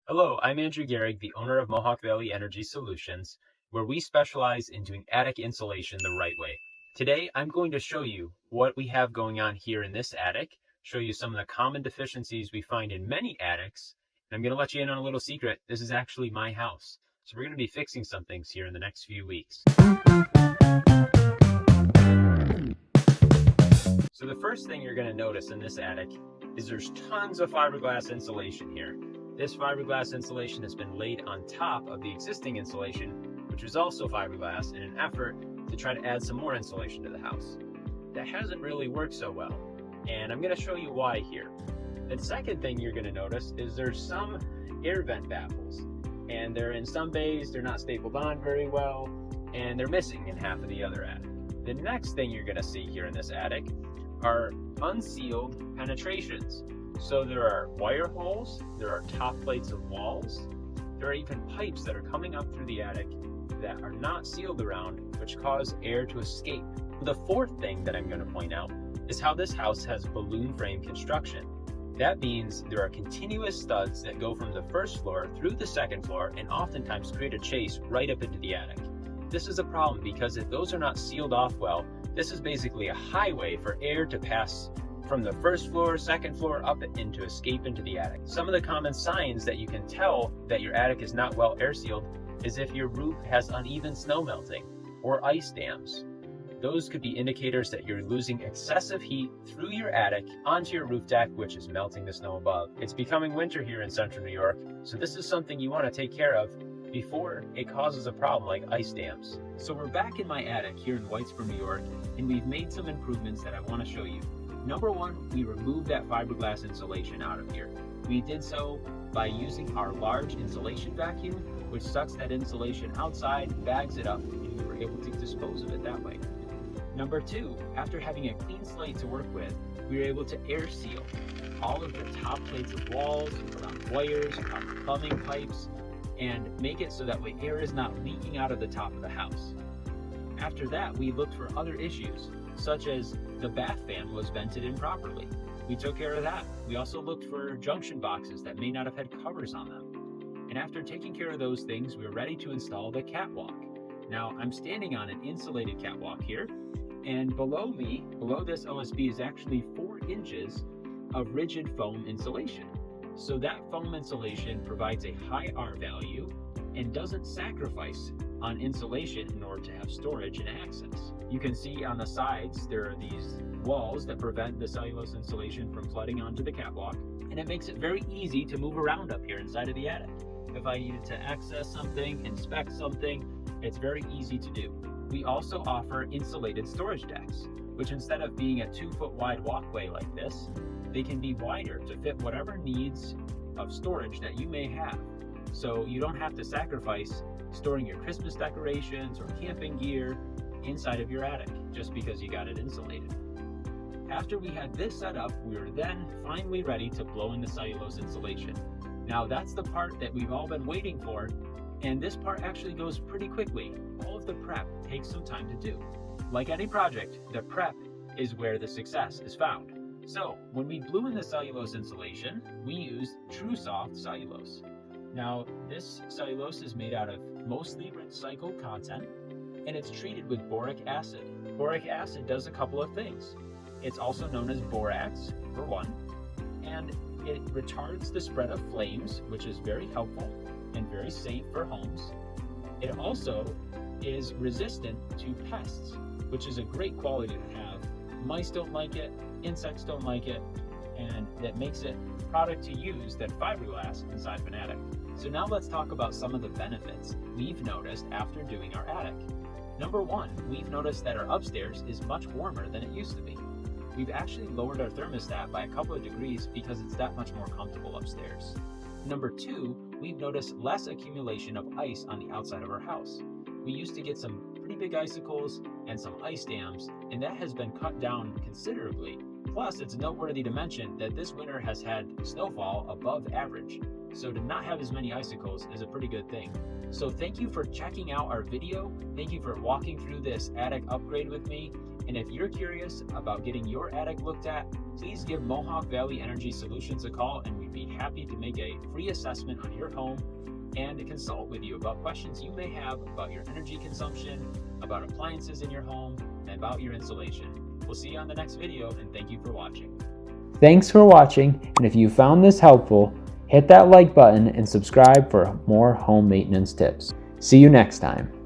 Hello, I'm Andrew Gehrig, the owner of Mohawk Valley Energy Solutions, where we specialize in doing attic insulation the right way. Today, I'm going to show you what we have going on here in this attic, show you some of the common deficiencies we find in many attics, and I'm going to let you in on a little secret. This is actually my house. So we're going to be fixing some things here in the next few weeks. So the first thing you're going to notice in this attic is there's tons of fiberglass insulation here. This fiberglass insulation has been laid on top of the existing insulation, which is also fiberglass, in an effort to try to add some more insulation to the house. That hasn't really worked so well, and I'm going to show you why here. The second thing you're going to notice is there's some air vent baffles, and they're in some bays, they're not stapled on very well, and they're missing in half of the other attic. The next thing you're going to see here in this attic are unsealed penetrations. So there are wire holes, there are top plates of walls, there are even pipes that are coming up through the attic that are not sealed around, which cause air to escape. The fourth thing that I'm going to point out is how this house has balloon frame construction. That means there are continuous studs that go from the first floor through the second floor and oftentimes create a chase right up into the attic. This is a problem because if those are not sealed off well, this is basically a highway for air to pass from the first floor, second floor, up and to escape into the attic. Some of the common signs that you can tell that your attic is not well air sealed is if your roof has uneven snow melting or ice dams. Those could be indicators that you're losing excessive heat through your attic onto your roof deck, which is melting the snow above. It's becoming winter here in central New York, so this is something you want to take care of before it causes a problem like ice dams. So we're back in my attic here in Whitesboro, New York, and we've made some improvements that I want to show you. Number one, we removed that fiberglass insulation out of here. We did so by using our large insulation vacuum, which sucks that insulation outside, bags it up, and we were able to dispose of it that way. Number two, after having a clean slate to work with, we were able to air seal all of the top plates of walls, around wires, around plumbing pipes, and make it so that way air is not leaking out of the top of the house. After that, we looked for other issues, such as the bath fan was vented improperly. We took care of that. We also looked for junction boxes that may not have had covers on them. And after taking care of those things, we were ready to install the catwalk. Now, I'm standing on an insulated catwalk here, and below me, below this OSB, is actually 4 inches of rigid foam insulation. So that foam insulation provides a high R value and doesn't sacrifice on insulation in order to have storage and access. You can see on the sides there are these walls that prevent the cellulose insulation from flooding onto the catwalk, and it makes it very easy to move around up here inside of the attic. If I needed to access something, inspect something, it's very easy to do. We also offer insulated storage decks, which instead of being a 2-foot wide walkway like this, they can be wider to fit whatever needs of storage that you may have. So you don't have to sacrifice storing your Christmas decorations or camping gear inside of your attic just because you got it insulated. After we had this set up, we were then finally ready to blow in the cellulose insulation. Now that's the part that we've all been waiting for, and this part actually goes pretty quickly. All of the prep takes some time to do. Like any project, the prep is where the success is found. So when we blew in the cellulose insulation, we used TrueSoft cellulose. Now this cellulose is made out of mostly recycled content, and it's treated with boric acid. Boric acid does a couple of things. It's also known as borax, for one, and it retards the spread of flames, which is very helpful and very safe for homes. It also is resistant to pests, which is a great quality to have. Mice don't like it, insects don't like it, and that makes it a product to use that fiberglass inside of an attic. So now let's talk about some of the benefits we've noticed after doing our attic. Number one, we've noticed that our upstairs is much warmer than it used to be. We've actually lowered our thermostat by a couple of degrees because it's that much more comfortable upstairs. Number two, we've noticed less accumulation of ice on the outside of our house. We used to get some pretty big icicles and some ice dams, and that has been cut down considerably. Plus, it's noteworthy to mention that this winter has had snowfall above average, so to not have as many icicles is a pretty good thing. So thank you for checking out our video. Thank you for walking through this attic upgrade with me, And if you're curious about getting your attic looked at, please give Mohawk Valley Energy Solutions a call, and we'd be happy to make a free assessment on your home and to consult with you about questions you may have about your energy consumption, about appliances in your home, and about your insulation. We'll see you on the next video, and thank you for watching. Thanks for watching, and if you found this helpful, hit that like button and subscribe for more home maintenance tips. See you next time.